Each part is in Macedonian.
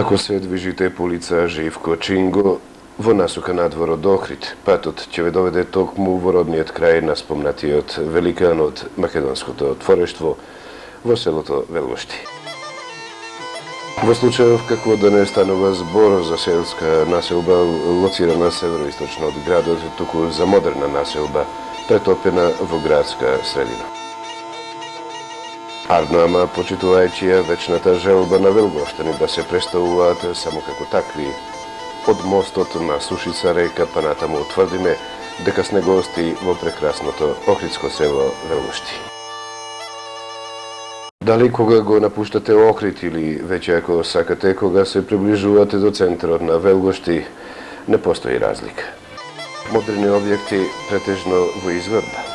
Ако се движите по улица Живко Чинго, во насока надвор од Охрид, патот ќе ве доведе токму во родниот крај на спомнатиот великан од македонското творештво во селото Велгошти. Во случајов какво да не станува збор за селска населба лоцирана североисточно од градот, туку за модерна населба претопена во градска средина. Ардно, ама почитувајќи ја вечната желба на велгоштани да се представуваат само како такви, од мостот на Сушица река па натаму тврдиме дека сме гости во прекрасното охридско село Велгошти. Дали кога го напуштате Охрид или веќе ако сакате кога се приближувате до центарот на Велгошти, не постои разлика. Модерни објекти претежно во изградба.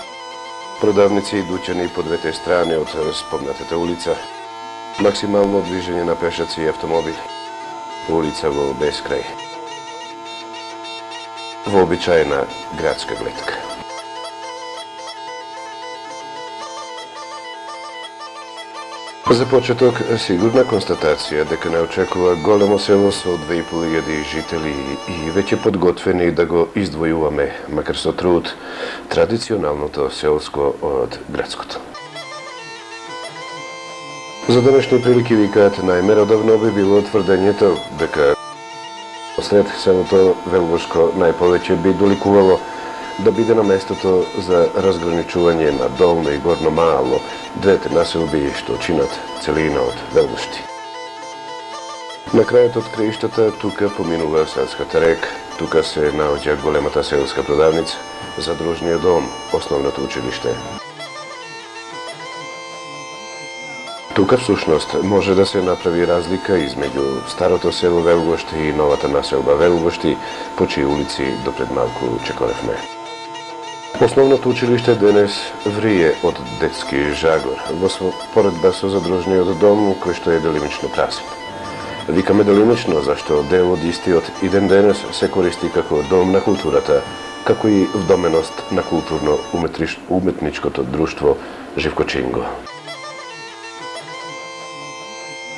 Продавници и дуќани по двете страни од спомнатата улица. Максимално движење на пешаци и автомобили. Улица во бескрај. Вообичаена градска гледка. За почеток, сигурна констатација дека не очекува големо село со 2500 жители и веќе подготвени да го издвојуваме, макар со труд, традиционалното селско од градското. За денешни прилики викаат најмеродавно би било тврдењето дека сред селото Велгошко најповеќе би доликувало да биде на местото за разграничување на долно и горно мало, двете населби што чинат целина од Велгошти. На крајот од краиштата тука поминува селската река, тука се наоѓа големата селска продавница, задружниот дом, основното училиште. Тука всушност може да се направи разлика измеѓу старото село Велгошти и новата населба Велгошти, по чии улици допред малку чекоревме. Основното училиште денес врие од детски жагор, во споредба со задружниот дом, кој што е делимично празен. Викаме делимично, зашто дел од истиот и ден денес се користи како дом на културата, како и вдоменост на културно-уметничкото друштво Живко Чинго.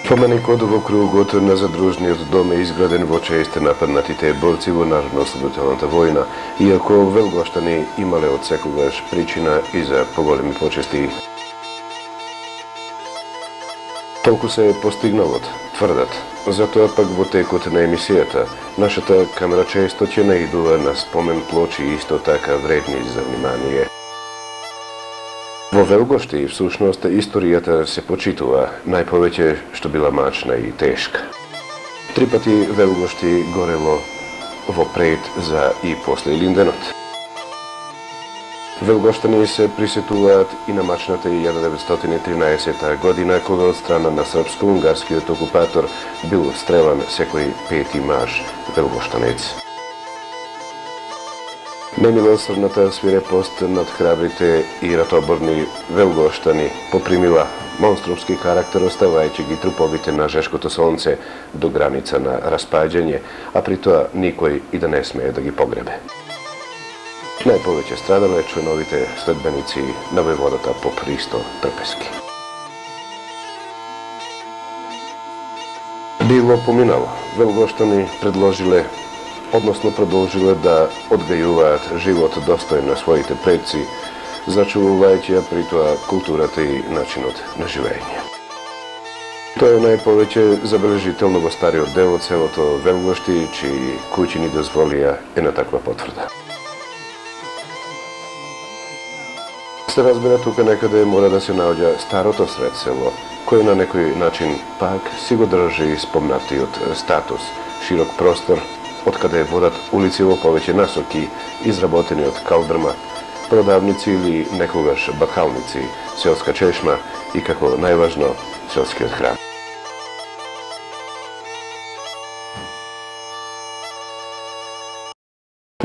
Споменикот во кругот на задружниот дом е изграден во чест нападнатите борци во Народно-ослободителната војна, иако велгоштани имале од секогаш причина и за поголеми почести. Толку се е постигналот, тврдат. Затоа пак во текот на емисијата, нашата камера често ќе наидува на спомен плочи исто така вредни за внимание. Во Велгошти, всушност, историјата се почитува, најповеќе што била мачна и тешка. 3 пати Велгошти горело во пред, за и после Илинденот. Велгоштани се присетуваат и на мачната 1913 година, кога од страна на српско-унгарскиот окупатор бил стрелан секој 5-ти маж велгоштанец. Немилосрдната свирепост над храбрите и ратоборни велгоштани попримила монструмски карактер, оставајќи ги труповите на жешкото сонце до граница на распаѓање, а при тоа никој и да не смее да ги погребе. Најповеќе страдале членовите следбеници на војводата поп Ристо Трпески. Било поминало, велгоштани предложиле, односно продолжиле да одгајуваат живот достоен на своите предци, зачувувајќи ја при тоа културата и начинот на живење. Тоа е најповеќе забележително во стариот дел од селото Велгошти, чии куќи ни дозволија една таква потврда. Се разбира, тука некаде мора да се наоѓа старото сред село, кој на некој начин пак си го држи спомнатиот статус, широк простор, од каде водат улици во повеќе насоки, изработени од калдрма, продавници или некогаш бакалници, селска чешма и, како најважно, селскиот храм.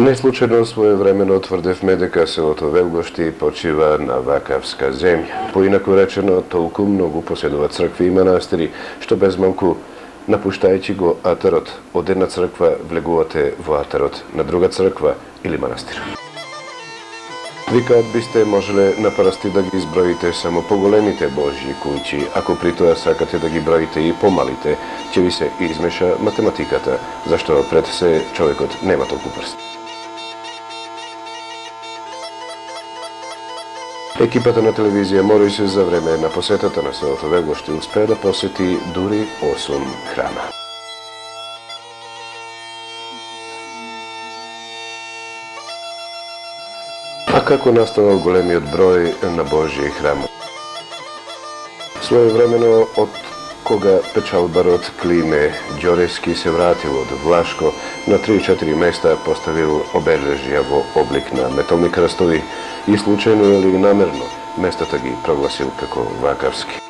Неслучајно своевремено тврдевме дека селото Велгошти почива на вакавска земја. Поинаку речено, толку многу поседува цркви и манастири, што без малку, напуштајќи го атарот од една црква, влегувате во атарот на друга црква или манастир. Викаат бисте можеле на прсти да ги изброите само поголемите Божји куќи, ако при тоа сакате да ги броите и помалите, ќе ви се измеша математиката, зашто пред се човекот нема толку прсти. Екипата на телевизија Морисе за време на посетата на селото Велгошти успеа да посети дури 8 храма. А како настанал големиот број на Божји храмот? Своевремено од кога печалбарот Климе Ѓорески се вратил од Влашко, на 3-4 места поставил обележја во облик на метални крстови и случајно или намерно местата ги прогласил како вакавски.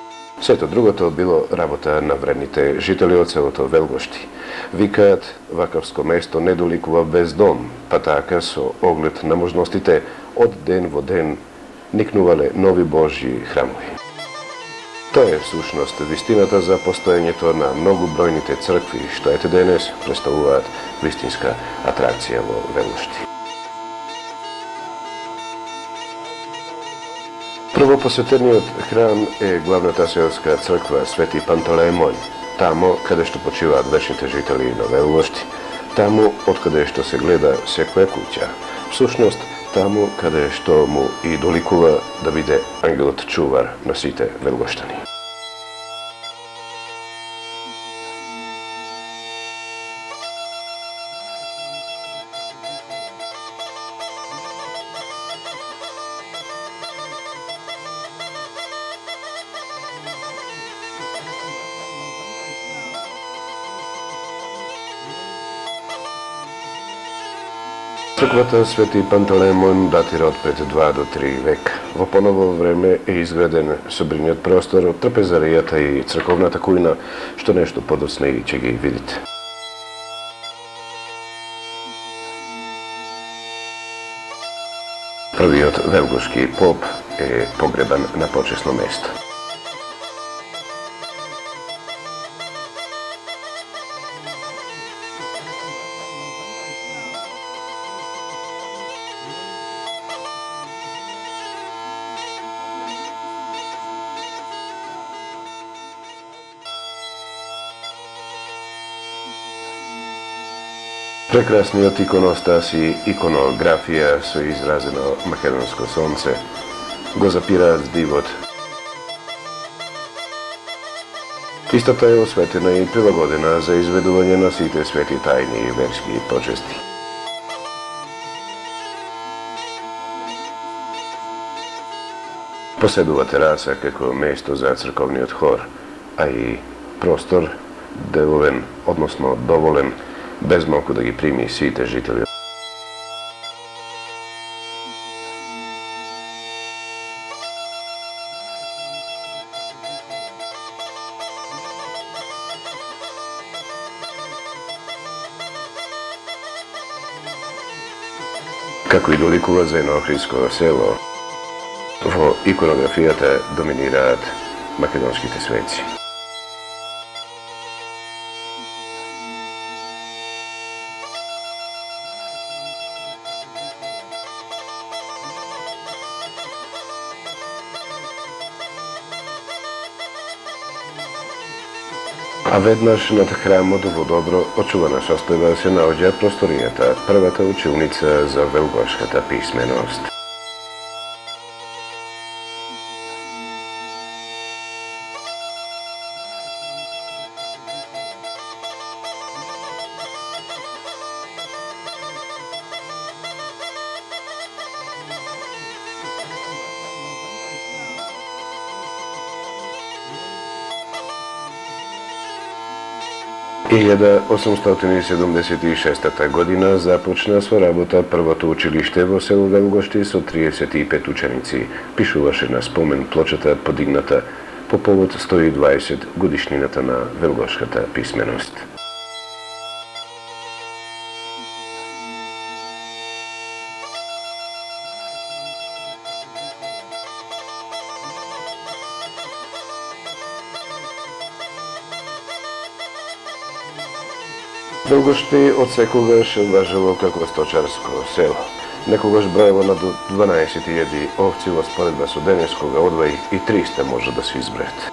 Сето другото било работа на вредните жители од селото Велгошти. Викаат, вакавско место не доликува без дом, па така со оглед на можностите од ден во ден никнувале нови Божји храмови. Тоа е всушност вистината за постоењето на многу бројните цркви, што ете денес представуваат вистинска атракција во Велгошти. Првопосетениот храм е главната селска црква Свети Пантелеимон, тамо каде што почиваат вечните жители на Велгошти, тамо откаде што се гледа секоја куќа. Всушност, тамо каде што му и доликува да биде ангелот чувар на сите велгоштани. Црквата Свети Пантелеимон датира од пред 2 до 3 век. Во поново време е изграден собриниот простор, трапезаријата и црковната кујна, што нешто подоцна и ќе ги видите. Првиот велгошки поп е погребан на почесно место. Прекрасниот иконостас и иконографија со изразено македонско сонце го запираат дивот. Истата е осветена и прилагодена за изведување на сите свети тајни и верски почести. Поседува тераса како место за црковниот хор, а и простор деловен, односно доволен, без малку да ги прими сите жители. Како и доликува за едно охридско село, во иконографијата доминираат македонските светци. А веднаш над храмот во добро очувана состојба се наоѓа просторијата, првата училница за велгошката писменост. И 1876 година започна со работа првото училиште во село Велгошти со 35 ученици, пишуваше на спомен плочата подигната по повод 120 годишнината на велгошката писменост. Велгошти од секогаш важело како сточарско село. Некогаш броево на до 12.000 овци во споредба со денес, кога одвај и 300 може да се избројат.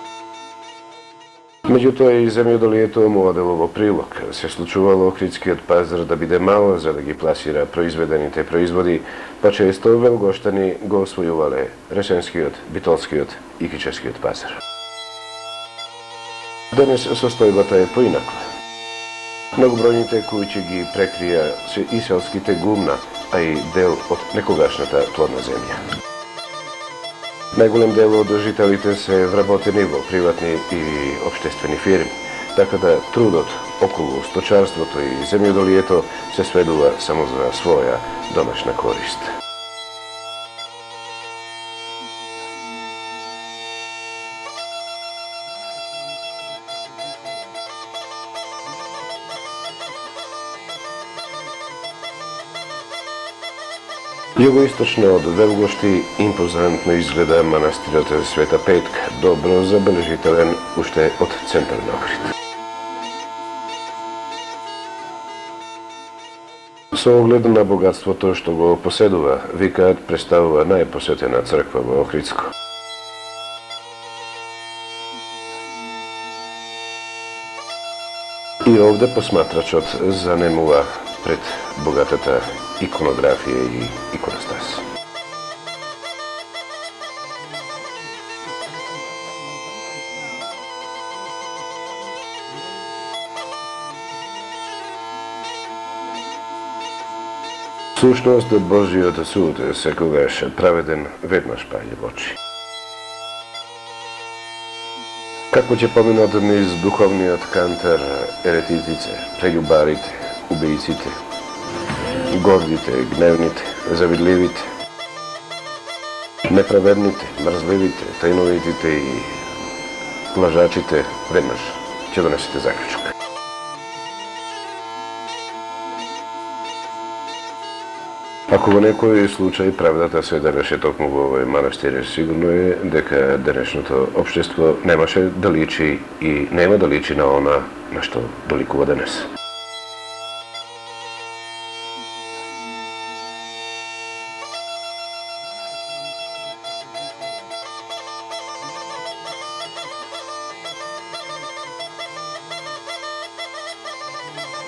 Меѓутоа и земјоделието му одело во прилог. Се случувало Охридскиот пазар да биде мал за да ги пласира произведените производи, па често велгоштани го освојувале Ресенскиот, Битолскиот и Кичевскиот пазар. Денес состојбата е поинаква. Многобројните куќи ги прекрија се и селските гумна, а и дел од некогашната плодна земја. Најголем дел од жителите се вработени во приватни и општествени фирми, така да трудот околу сточарството и земјоделието се сведува само за своја домашна корист. Југоисточно од Велгошти импозантно изгледа манастирот Света Петка, добро забележителен уште од центарен Охрид. Со оглед на богатството што го поседува, викаат представува најпосетена црква во Охридско. И овде посматрачот занемува пред богатата иконографија и иконостас. Сушност Божиот суд секогаш праведен веднаш паѓа во очи. Како ќе поминат низ духовниот кантар еретиците, прељубарите, убијците, гордите, гневните, завидливите, неправедните, мрзливите, тајновитите и лажачите, веднаш ќе донесете заклучок. Ако во некој случај правдата се делеше токму во овој манастир, сигурно е дека денешното општество немаше да личи и нема да личи на она на што доликува денес.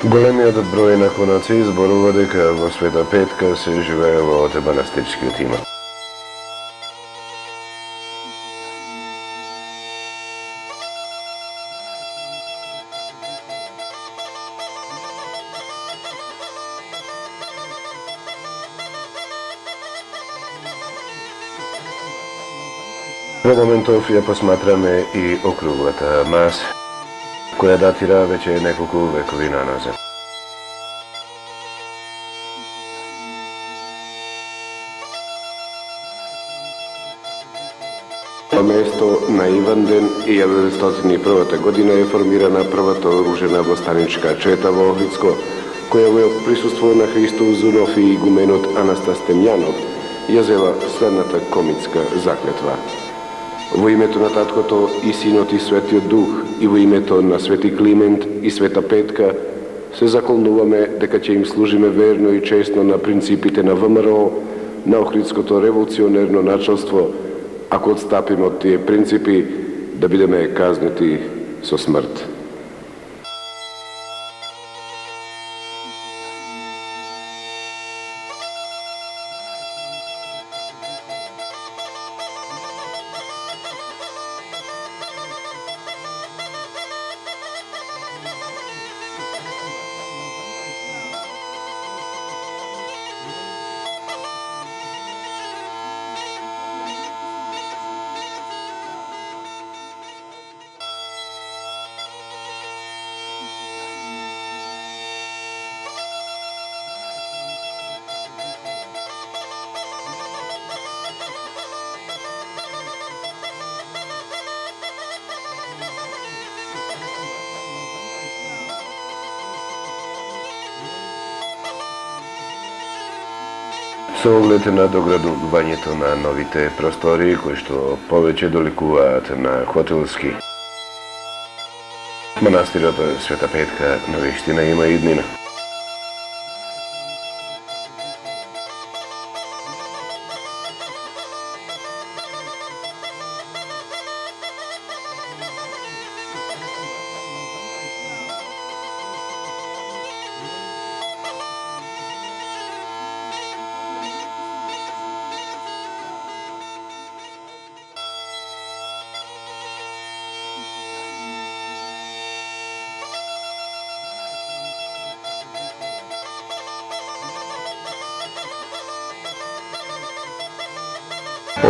Големиот број на конаци зборува дека во Света Петка се живеело од манастирскиот имот. Во моментов ја посматраме и округлата маса, која датира веќе неколку векови наназад. Во место на Иванден и 1901 година е формирана првата оружена востаничка чета во Охридско, која во присуство на Христов Зунов и игуменот Анастас Темјанов ја зела следната комитска заклетва. Во името на Таткото и Синот и Светиот Дух и во името на Свети Климент и Света Петка се заколнуваме дека ќе им служиме верно и честно на принципите на ВМРО, на Охридското револуционерно началство, ако отстапиме од тие принципи, да бидеме казнети со смрт. Со оглед на доградувањето на новите простори, кои што повеќе доликуваат на хотелски, манастирот Света Петка навистина има иднина.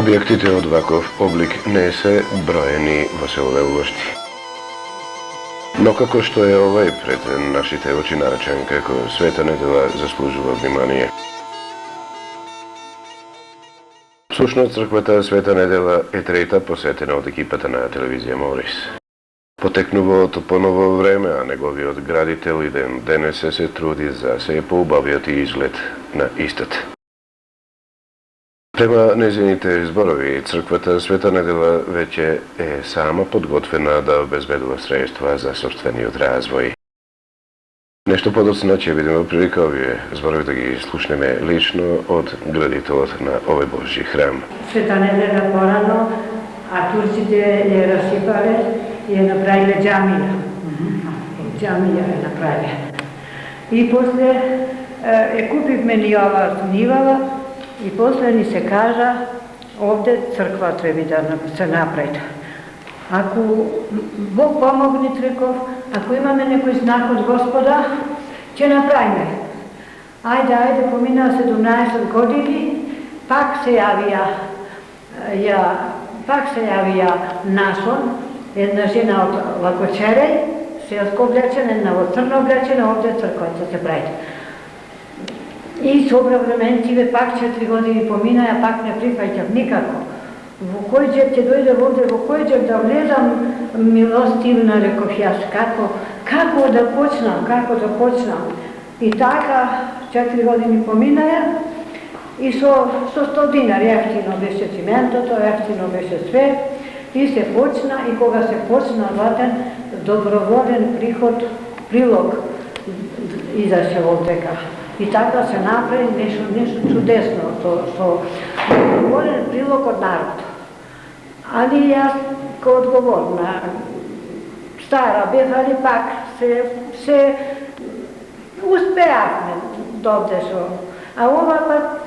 Објектите од ваков облик не се броени во село Велгошти. Но како што е овај пред нашите очи наречен како Света недела заслужува внимание. Всушност, црквата Света недела е трета посетена од екипата на телевизија Морис. Потекнува од поново време, а неговиот градител и денес се труди за се поубавиот изглед на истата. Према незините зборови, црквата Света недела веќе е сама подготвена да обезбедува средства за собствениот развој. Нешто подоцна ќе видиме прилика овие зборови да ги слушнеме лично од градителот на овој Божји храм. Света недела порано, а турците ја расипале и ја направиле џамија. Џамија ја направиле. И после купивме ни ова нивала и после ни се кажа овде црква треба да се направи. Ако Бог помогне, реков, ако имаме некој знак од Господа, ќе направиме. Ајде, помина 17 години, пак се јавија насон, една жена од Лакочереј, селско облечена, една од црно облечена, овде црквата се прави. И собравременциве пак 4 години поминаја, пак не прифаќав никако. Во кој джеб ќе дојде овде, во кој джеб да влезам, милостивна, реков јас, како да почнам. И така 4 години поминаја и со 100 динари ефтино беше циментото, ефтино беше све и се почна, и кога се почна ватен доброволен прилог изаше од дека. И така се направи нешто чудесно, со доброволен прилог од народ. Али јас ко одговорна, стара бев, али пак се успеавме довде со. А ова пак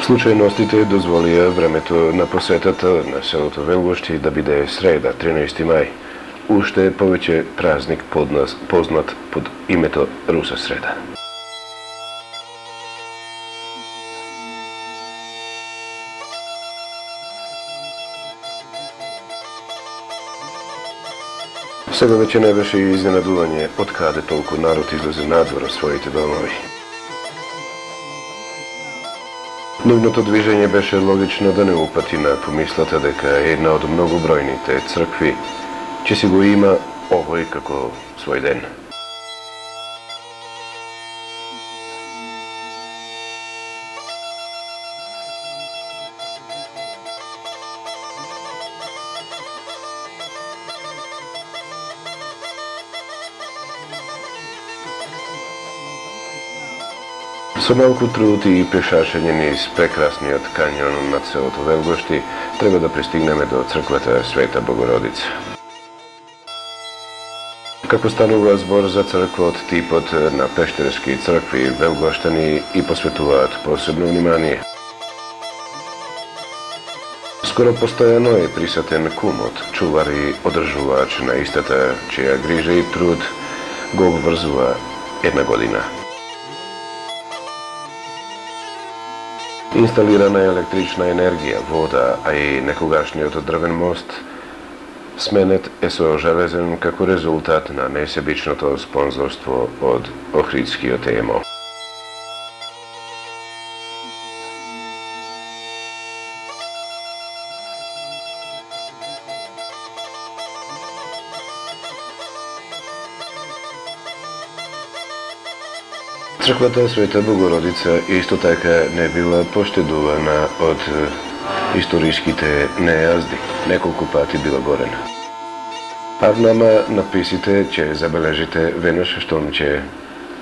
Случајностите дозволија времето на посетата на селото Велгошти да биде среда, 13 мај, уште повеќе празник познат под името Руса среда. Сега веќе не беше и изненадување од каде толку народ излезе надвор од своите домови. Нивното движење беше логично да не упати на помислата дека една од многобројните цркви ќе си го има овој како свој ден. Со малку труд и пешашење низ прекрасниот кањон над селото Велгошти треба да пристигнеме до црквата Света Богородица. Како станува збор за црква од типот на пештерски цркви, велгоштани и посветуваат посебно внимание. Скоро постојано е присутен кумот, чувар и одржувач на истата, чија грижа и труд го обврзува една година. Инсталирана електрична енергија, вода, а и некогашниот дрвен мост, сменет е со железен како резултат на несебичното спонзорство од Охридскиот ЕМО. Црквата Света Богородица исто така не била поштедувана од историските нејазди. Неколку пати била горена. Павнама надписите ќе забележите веднаш штом ќе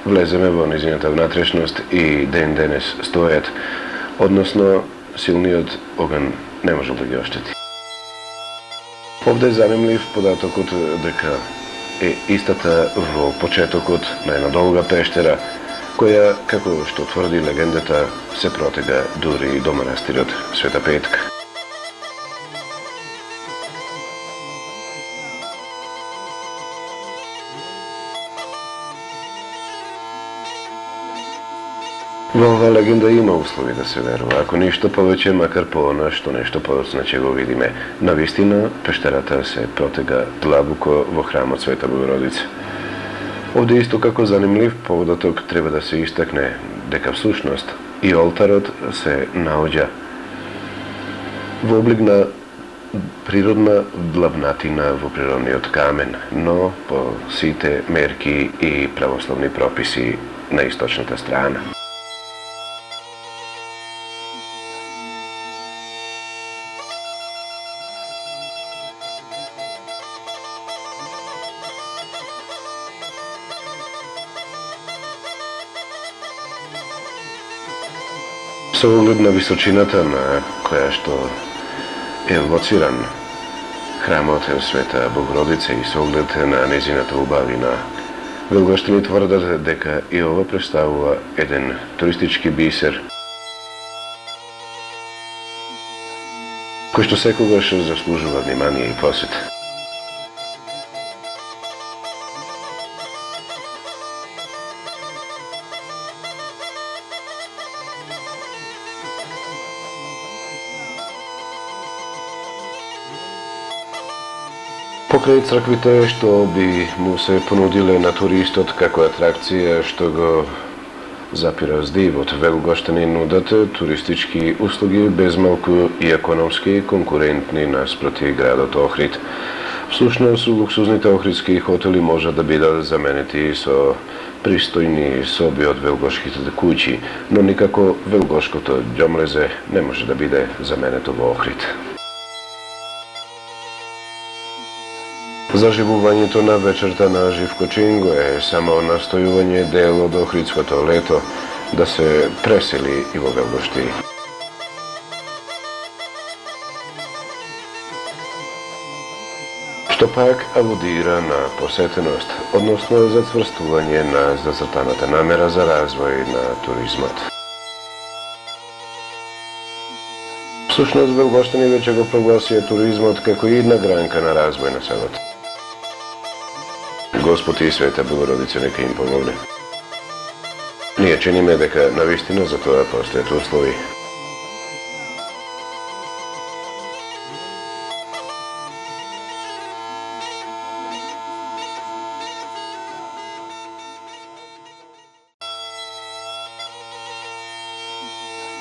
влеземе во низината внатрешност и ден денес стојат, односно силниот оган не можел да ги оштети. Овде е занимлив податокот дека е истата во почетокот на една долга пештера, која, како што тврди легендата, се протега дури до манастирот Света Петка. Во ова легенда има услови да се верува, ако ништо повеќе, макар по она што нешто подоцна ќе го видиме. Навистина, пештерата се протега длабоко во храмот Света Богородица. Овде исто како занимлив податок треба да се истакне дека всушност и олтарот се наоѓа во облик на природна длабнатина во природниот камен, но по сите мерки и православни прописи на источната страна. Со оглед на височината на која што е лоциран храмот Света Богородица и со оглед на незината убавина, велгоштани тврдат дека и ова представува еден туристички бисер кој што секогаш заслужува внимание и посет. Покрај црквите што би му се понудиле на туристот како атракција што го запира здивот, велгоштани нудат туристички услуги безмалку и економски конкурентни наспроти градот Охрид. Всушност, луксузните охридски хотели можат да бидат заменети со пристојни соби од велгошките куќи, но никако велгошкото ѓомлезе не може да биде заменето во Охрид. Заживувањето на вечерта на Живко Чинго е само настојување дел од охридското лето да се пресели и во Велгошти. Што пак алудира на посетеност, односно зацврстување на зацртаната намера за развој на туризмот. Всушност, велгоштани веќе го прогласија туризмот како една гранка на развој на селото. Господ и Света Богородица нека им помогне. Ние чиниме дека навистина за тоа постојат услови.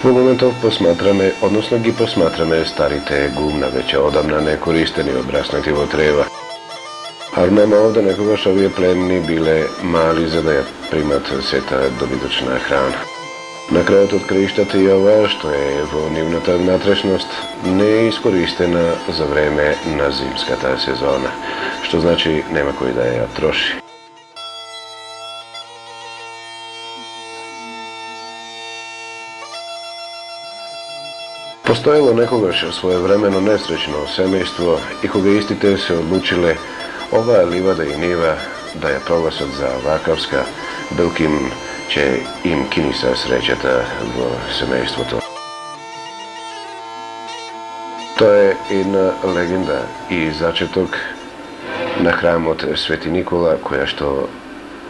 Во моментов посматраме, односно ги посматраме старите гумна, веќе одамна некористени, обраснати во трева. Арнема овде некогаш овие племни биле мали за да ја примат сета добиточна храна. На крајот од краиштата и ова што е во нивната внатрешност не е искористена за време на зимската сезона, што значи нема кој да ја троши. Постоело некогаш своевремено несреќно семејство и кога истите се одлучиле оваа ливада и нива да ја прогласат за вакавска, белким че им киниса среќата во семејството. Тоа е една легенда и зачеток на храмот Свети Никола, која што,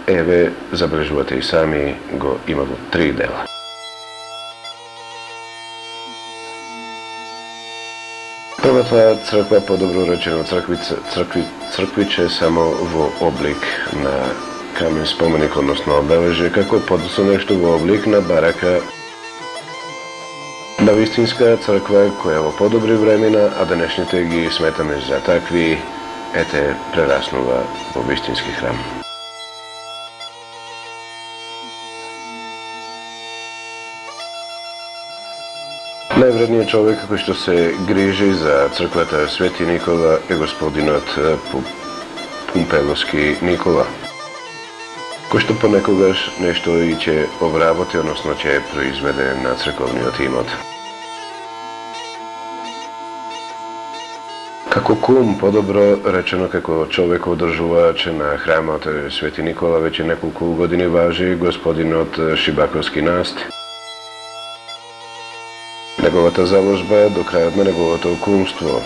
еве, забележувате и сами, го има во 3 дела. Првата црква, подобро речено црквиче, само во облик на камен споменик, односно обележje, како подоцна нешто во облик на барака на вистинска црква, која во подобри времена, а денешните ги сметаме за такви, ете, прераснува во вистински храм. Највредниот човек кој што се грижи за црквата Свети Никола е господинот Пумпеловски Никола, кој што понекогаш нешто и ќе обработи, односно ќе произведе на црковниот имот. Како кум, подобро речено како човек одржувач на храмот Свети Никола, веќе неколку години важи господинот Шибаковски Наст. Неговата заложба до крајот на неговото кумство.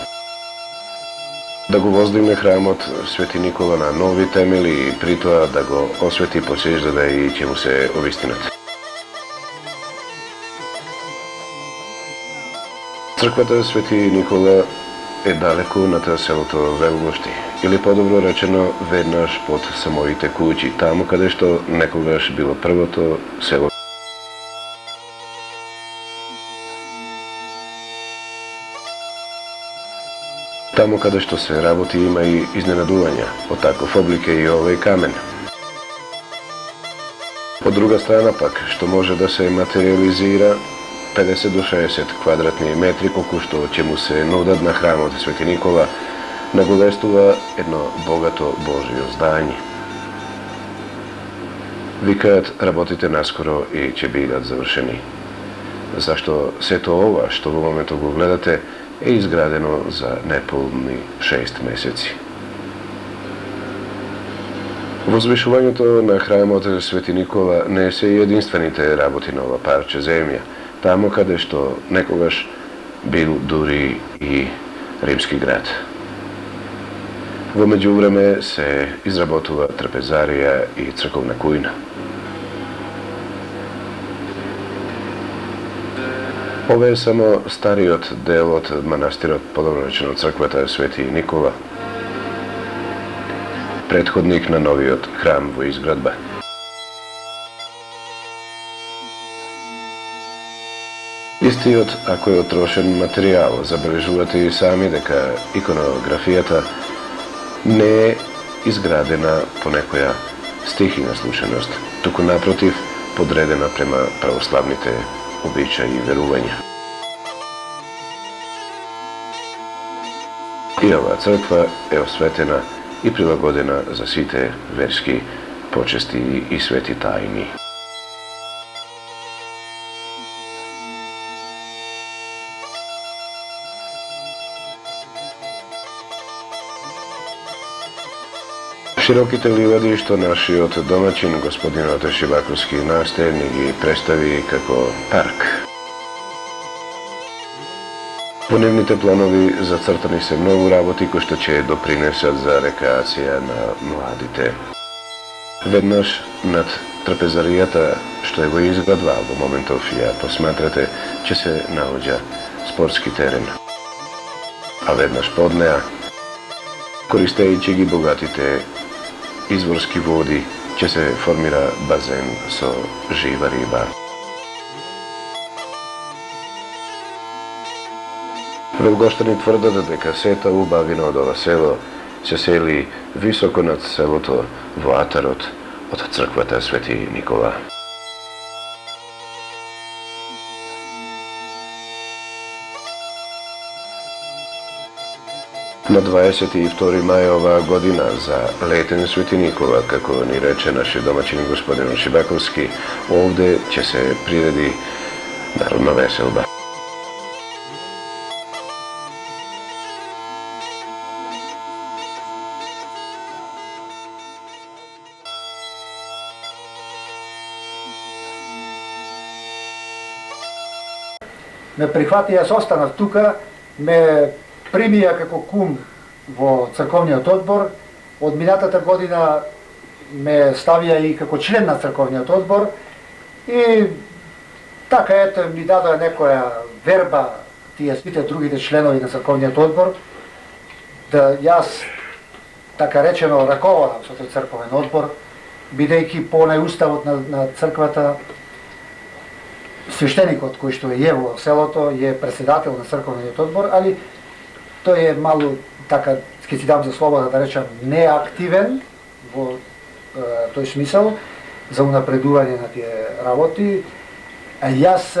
Да го воздигне храмот Свети Никола на нови темели и притоа да го освети по сеждата и ќе му се овистинат. Црквата Свети Никола е далеку над селото Велгошти, или подобро речено веднаш под самоите куќи, таму каде што некогаш било првото село. Таму каде што се работи има и изненадувања, од таков облик е и овој камен. Од друга страна пак, што може да се материализира 50 до 60 квадратни метри, колку што ќе му се нудат на храмот Свети Никола, наголестува едно богато Божјо здање. Викаат, работите наскоро и ќе бидат завршени. Зашто сето ова што во моментот го гледате е изградено за неполни 6 месеци. Возвишувањето на храмот Свети Никола не се единствените работи на ова парче земја, таму каде што некогаш бил дури и римски град. Во меѓувреме се изработува трапезарија и црковна кујна. Ова е само стариот дел од манастирот, подобро речено црквата Свети Никола, претходник на новиот храм во изградба. Истиот, ако е отрошен материјал, забележувате и сами дека иконографијата не е изградена по некоја стихина случајност, туку напротив, подредена према православните обичаи и верувања. И оваа црква е осветена и прилагодена за сите верски почести и свети тајни. Широките ливади што нашиот домаќин, господинот Шибаковски Наст, ни ги представи како парк. Во нивните планови зацртани се многу работи кои што ќе допринесат за рекреација на младите. Веднаш над трапезаријата што е во изградба, во моментов ја посматрате, ќе се наоѓа спортски терен. А веднаш под неа, користејќи ги богатите изворски води, ќе се формира базен со жива риба. Велгоштани тврдат дека сета убавина од ова село се сели високо над селото во атарот од црквата Свети Никола. На 22 мај оваа година за летен Свети Никола, како ни рече нашиот домаќин господин Шибаковски, овде ќе се приреди народна веселба. Ме прихвати, јас останав тука, ме примија како кум во црковниот одбор. Од минатата година ме ставија и како член на црковниот одбор и така ето ми дадоа некоја верба тие сите другите членови на црковниот одбор да јас така речено раководам со тој црковен одбор, бидејќи по најуставот на црквата свештеникот кој што е во селото е председател на црковниот одбор, али тој е малку така, ќе си дам за слобода да речам, неактивен во тој смисел за унапредување на тие работи. Јас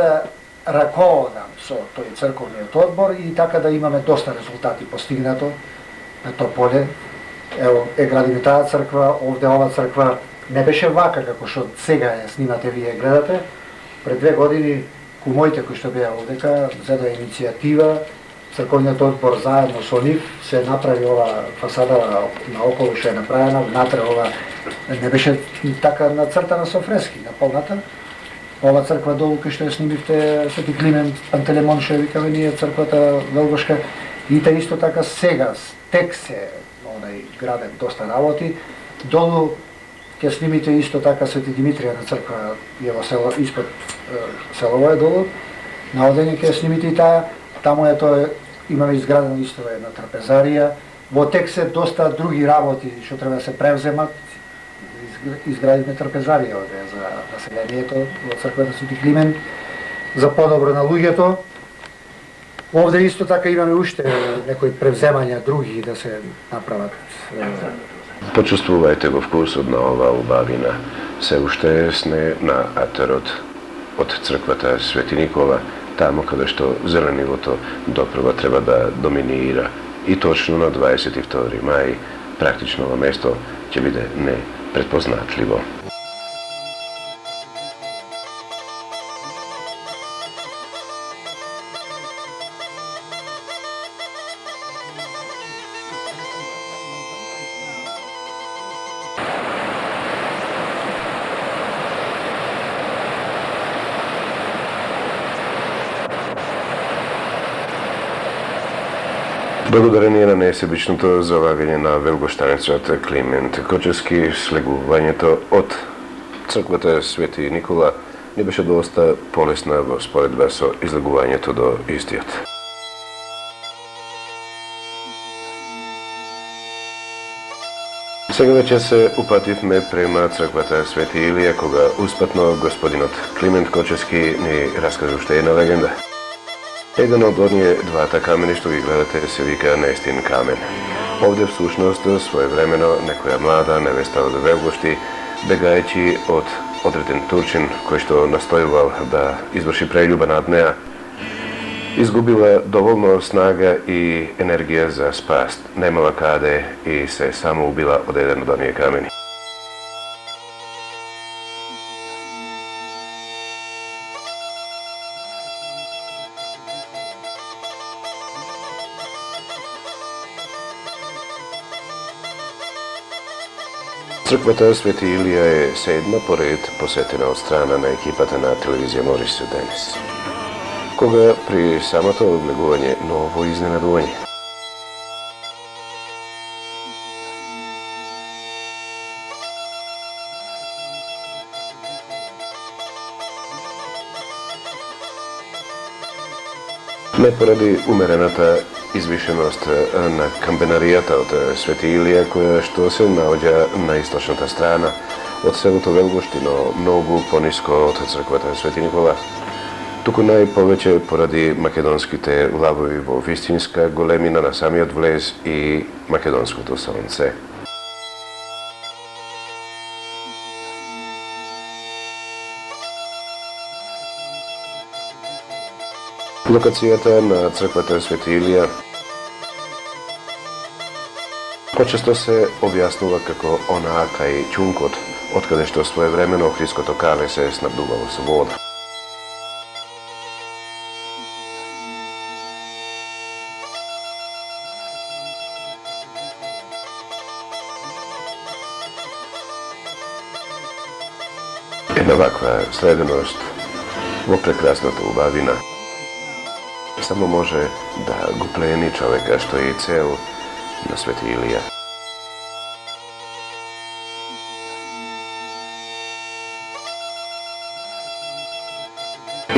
раководам со тој црковниот одбор и така да имаме доста резултати постигнато на тоа поле. Ево, градиме таа црква, овде ова црква не беше вака како што сега ја снимате вие гледате. Пред 2 години кумоите кои што беа овдека зедоа иницијатива црковниот одбор заедно со нив се направи ова фасада наоколу што е направена, внатре ова не беше така нацртана со фрески, на полната. Ова црква долу кај што ја снимивте Свети Климент Пантелеймон, што ја викаме ние црквата велгошка, и та исто така сега тек се граден доста работи. Долу ќе снимите исто така Свети Димитрија на црква, е во село, испод селово е долу, на одење ќе снимите и таа, таму е тоа, имаме изградено исто една трапезарија, во тек се доста други работи што треба да се превземат, изградивме трапезарија овде за населението во црква на Свети Климент, за подобро на луѓето. Овде исто така имаме уште некои превземања други да се направат. Почувствувајте го вкусот на оваа убавина. Се уште е сне на атерот од црквата Свети Никола, таму каде што зеленилото допрва треба да доминира. И точно на 22 мај, практично ова место ќе биде непретпознатливо. Благодарение на несебичното залагање на велгоштанецот Климент Кочевски, слегувањето од црквата Свети Никола не беше доста полесна во споредба со излегувањето до истиот. Сега веќе се упативме према црквата Свети Илија, кога успатно господинот Климент Кочевски ни раскажа уште една легенда. Еден од оние двата камени што ги гледате се вика Нестин камен. Овде всушност своевремено некоја млада невеста од Велгошти, бегајќи од одреден турчин кој што настојувал да изврши прељуба над неа, изгубила доволно снага и енергија за спас. Немала каде и се само убила од еден од оние камени. Црквата Свети Илија е седма по ред посетена од страна на екипата на телевизија Можеше денес. Кога при самото облегување ново изненадување. Не поради умерената извишеност на камбенаријата од Свети Илија, која што се наоѓа на источната страна од селото Велгошти, но многу пониско од црквата Свети Никола, туку најповеќе поради македонските лавови во вистинска големина на самиот влез и македонското сонце. Локацијата на црквата Свети Илија почесто се објаснува како онаа кај Ќункот, откаде што своевремено Охридското кале се снабдувало со вода. Една ваква среденост во прекрасната убавина само може да го плени човека што е и цел на Свети Илија.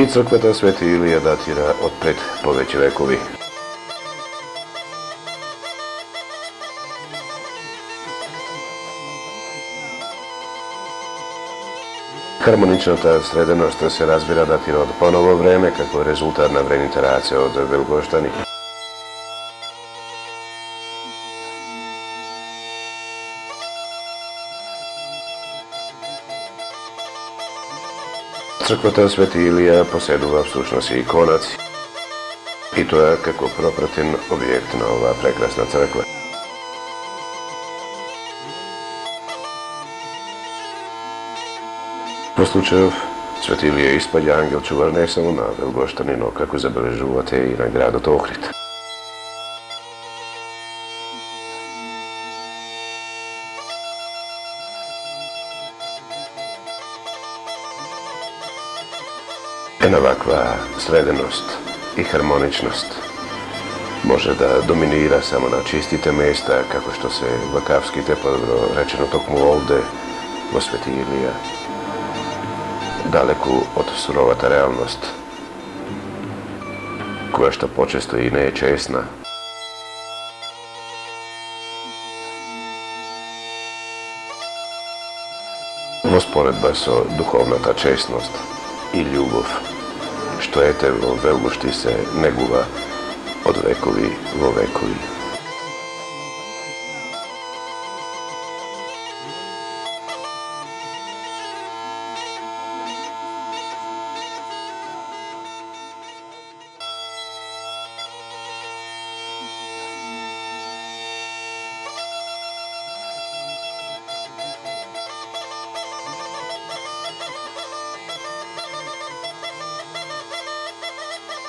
И црквата Свети Илија датира од пред повеќе векови. Хармоничната среденост се разбира датира од поново време како резултат на вредните раци од велгоштани. Црквата Свети Илија поседува всушност и иконаци, и тоа како пропратен објект на оваа прекрасна црква. Во случајов, Свети Илија испаѓа ангел чувар не само на Велгоштани, но како забележувате и на градот Охрид. Една ваква среденост и хармоничност може да доминира само на чистите места, како што се вакавските, подобро речено токму овде, во Свети Илија, далеку од суровата реалност, која што почесто и не е чесна. Во споредба со духовната честност и љубов, што ете во Велгушти се негува од векови во векови.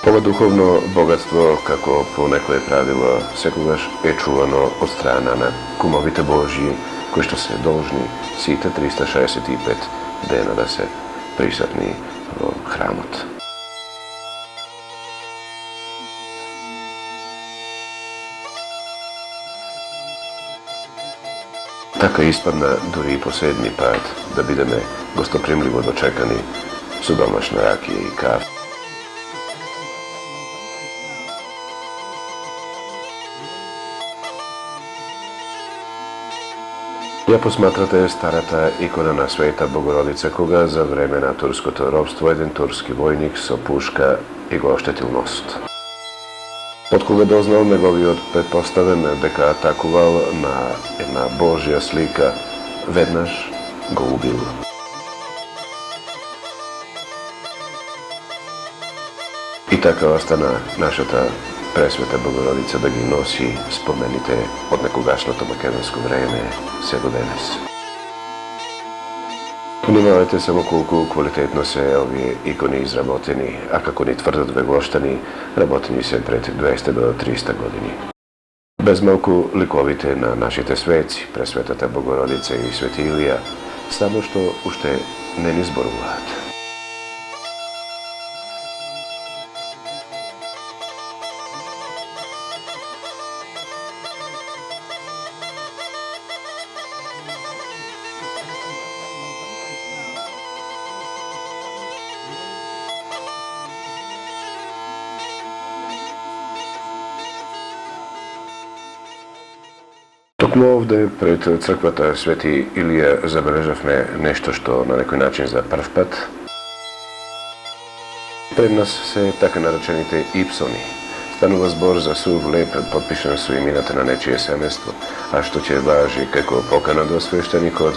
Ова духовно богатство, како по некое правило, секогаш е чувано од страна на кумовите Божји, кои што се должни сите 365 дена да се присутни во храмот. Така испадна дури и последни пат да бидеме гостопримливо дочекани со домашна ракија и кафе. Ја посматрате старата икона на Света Богородица, кога за време на турското робство еден турски војник со пушка и го оштетил носот. Откога дознал неговиот претпоставен дека атакувал на една Божја слика, веднаш го убил. И така остана нашата Пресвета Богородица да ги носи спомените од некогашното македонско време се до денес. Внимавајте само колку квалитетно се овие икони изработени, а како ни тврдат веглоштани, работени се пред 200 до 300 години. Без малку ликовите на нашите светци, Пресветата Богородица и Свети Илија, само што уште не ни зборуваат. Токму овде, пред црквата Свети Илија, забележавме нешто што на некој начин за прв пат. Пред нас се така наречените ипсони. Станува збор за сув леп, подпишан со имината на нечие семејство, а што ќе важи како покана до свештеникот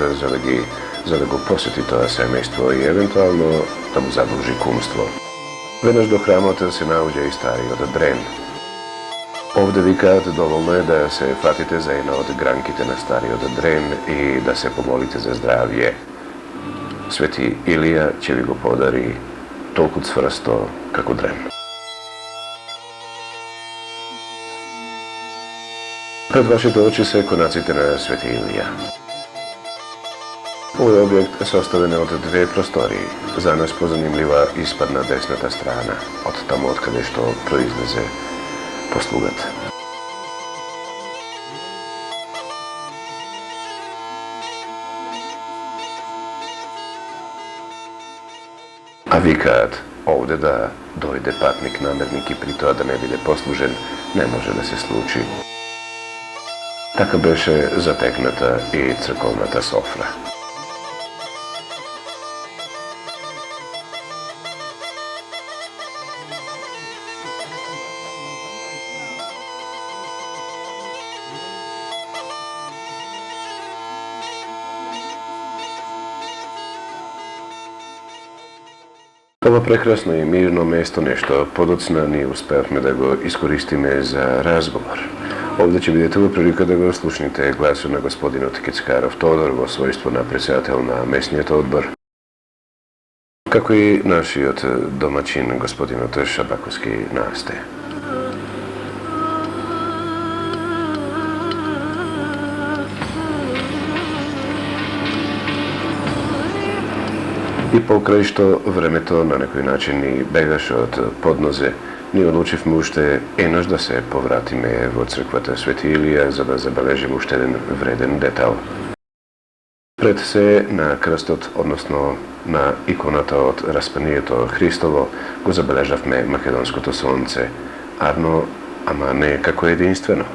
за да го посети тоа семејство и евентуално да му задружи кумство. Веднаш до храмот се наоѓа и стариот дрен. Овде викаат доволно е да се фатите за една од гранките на стариот дрен и да се помолите за здравје. Свети Илија ќе ви го подари толку цврсто како дрен. Пред вашите очи се конаците на Свети Илија. Овој објект е составен од две простории. За нас позанимлива испадна десната страна, од таму од каде што произлезе послугата. А викаат, овде да дојде патник намерник и при тоа да не биде послужен, не може да се случи. Така беше затекната и црковната софра. Ова прекрасно и мирно место нешто подоцна ни успеавме да го искористиме за разговор. Овде ќе бидете во прилика да го слушнете гласот на господинот Кицкаров Тодор во својство на претседател на местниот одбор, како и нашиот домаќин господинот Шабаковски Насте. И покрај што времето на некој начин ни бегаше од поднозе, ни одлучивме уште еднаш да се повратиме во црквата Свети Илија за да забележиме уште еден вреден детал. Пред се на крстот, односно на иконата од Распението Христово, го забележавме македонското сонце, арно, ама не како единствено.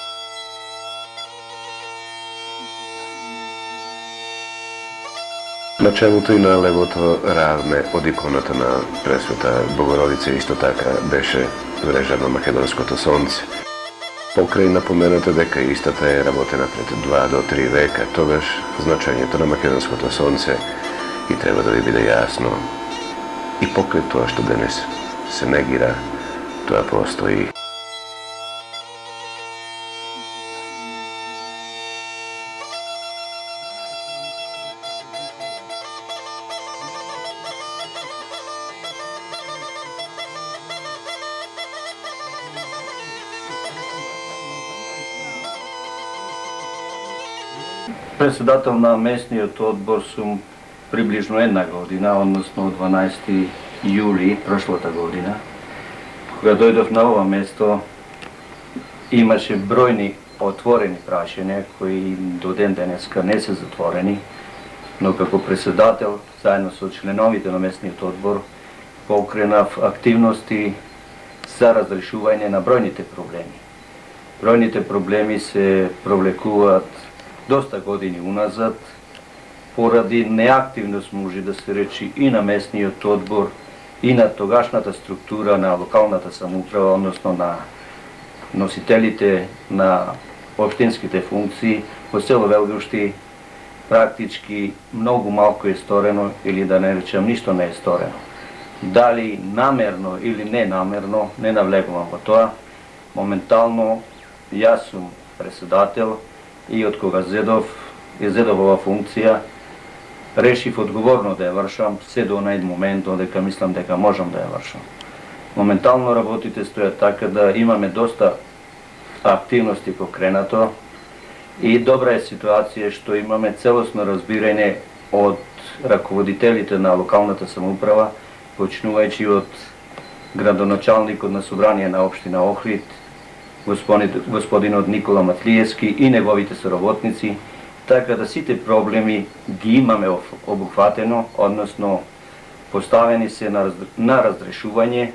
На челото и на левото равме од иконата на Пресвета Богородица исто така беше врежано македонското сонце. Покрај напомената дека истата е работена пред 2 до 3 века, тогаш значењето на македонското сонце и треба да ви биде јасно. И покрај тоа што денес се негира, тоа постои. Председател на местниот одбор сум приближно 1 година, односно 12 јули прошлата година. Кога дојдов на ова место, имаше бројни отворени прашања кои до ден денеска не се затворени, но како председател, заедно со членовите на местниот одбор, покренав активности за разрешување на бројните проблеми. Бројните проблеми се провлекуваат доста години уназад, поради неактивност може да се речи и на местниот одбор, и на тогашната структура на локалната самоуправа, односно на носителите на општинските функции, во село Велгушти практички многу малку е сторено, или да не речем ништо не е сторено. Дали намерно или ненамерно, не навлегувам во тоа. Моментално јас сум председател и од кога зедов ова функција, решив одговорно да ја вршам се до онај момент додека мислам дека можам да ја вршам. Моментално работите стојат така да имаме доста активности покренато и добра е ситуација што имаме целосно разбирање од раководителите на локалната самоуправа, почнувајќи од градоначалникот на собрание на општина Охрид, господинот Никола Матлиевски и неговите соработници, така да сите проблеми ги имаме обухватено, односно поставени се на разрешување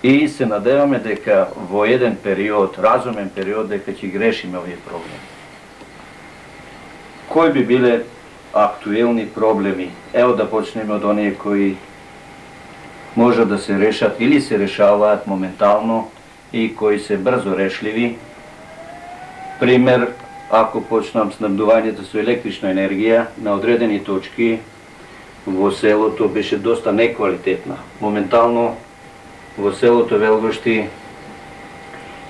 и се надеваме дека во еден период, разумен период, дека ќе ги решиме овие проблеми. Кои би биле актуелни проблеми? Ево да почнеме од оние кои може да се решат или се решаваат моментално и кои се брзо решливи. Пример, ако почнам снабдувањето со електрична енергија на одредени точки во селото беше доста неквалитетна. Моментално во селото Велгушти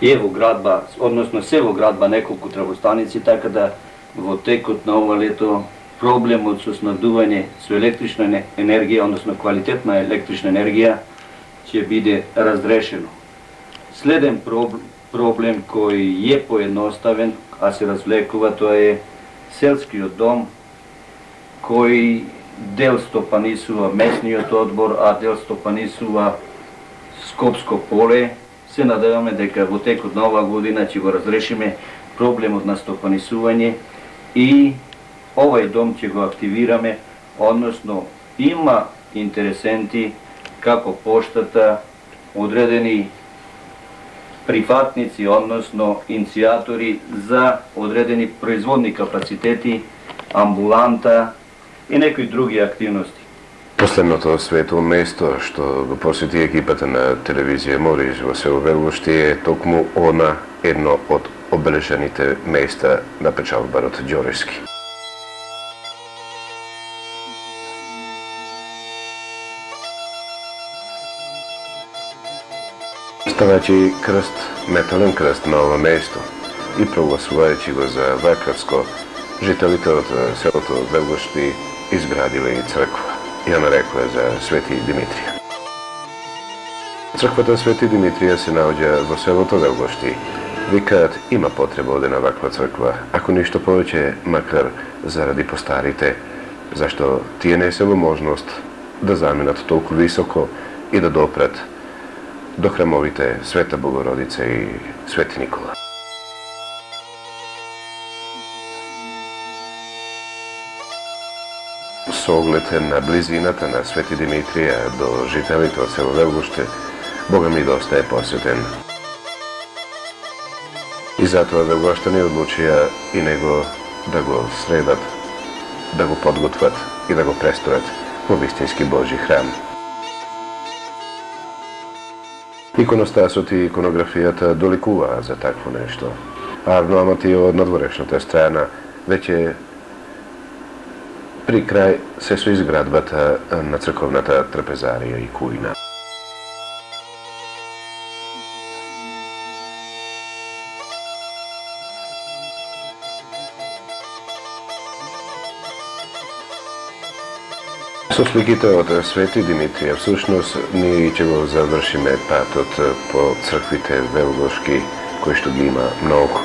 е во градба, односно се во градба неколку трафостаници, така да во текот на ова лето проблемот со снабдување со електрична енергија, односно квалитетна електрична енергија, ќе биде разрешено. Следен проблем кој е поедноставен, а се развлекува, тоа е селскиот дом, кој дел стопанисува местниот одбор, а дел стопанисува Скопско поле. Се надеваме дека во текот на оваа година ќе го разрешиме проблемот на стопанисување и овај дом ќе го активираме, односно има интересенти како поштата, одредени прифатници, односно иницијатори за одредени производни капацитети, амбуланта и некои други активности. Последното светло место што го посети екипата на телевизија Мориш во село Велгушти е токму она едно од обележаните места на печалбарот Ѓорејски. Ставајќи крст, метален крст на ова место и прогласувајќи го за вековско, жителите од селото Велгушти изградиле и црква. Ја нарекле за Свети Димитрија. Црквата Свети Димитрија се наоѓа во селото Велгушти. Викаат има потреба од една ваква црква, ако ништо повеќе, макар заради постарите зашто тие не се во можност да заминат толку високо и да допрат до храмовите Света Богородица и Свети Никола. Со оглед на близината на Свети Димитрија до жителите од село Велгоште, Бога ми доста е посетен. И затоа велгоштани одлучија и него да го средат, да го подготват и да го престроят во вистински Божи храм. Иконостасот и иконографијата доликуваа за такво нешто, а арнуамати од надворешната страна веќе при крај се со изградбата на црковната трапезарија и кујна. Со сликите од Свети Димитрија всушност ние ќе го завршиме патот по црквите велгошки, кои што ги има многу.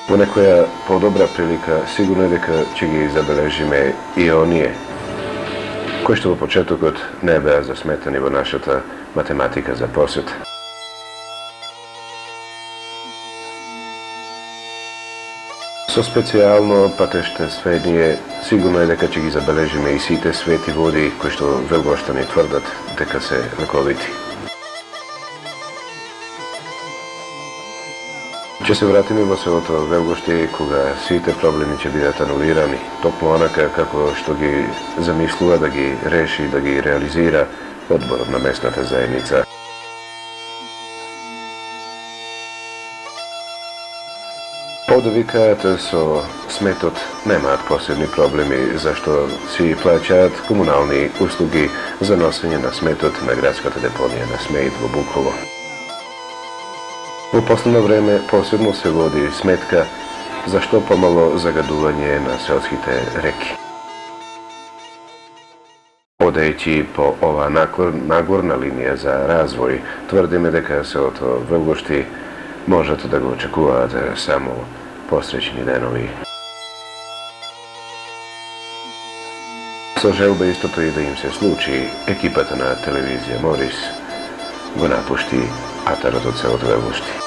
Во некоја подобра прилика сигурно е дека ќе ги забележиме и оние кои што во почетокот не беа засметани во нашата математика за посета. Со специјално патеште сведние, сигурно е дека ќе ги забележиме и сите свети води кои што велгоштани тврдат дека се лековити. Ќе се вратиме во селото Велгошти кога сите проблеми ќе бидат анулирани, токму онака како што ги замислува да ги реши, да ги реализира одборот на местната заедница. Овде викаат со сметот немаат посебни проблеми, зашто си плаќаат комунални услуги за носење на сметот на градската депонија на Смеит во Буково. Во последно време посебно се води сметка за што помало загадување на селските реки. Одејќи по ова нагорна линија за развој, тврдиме дека селото Велгошти можат да го очекуваат само посреќни денови. Со желба истото и да им се случи, екипата на телевизија Морис го напушти атарот од селото Велгошти.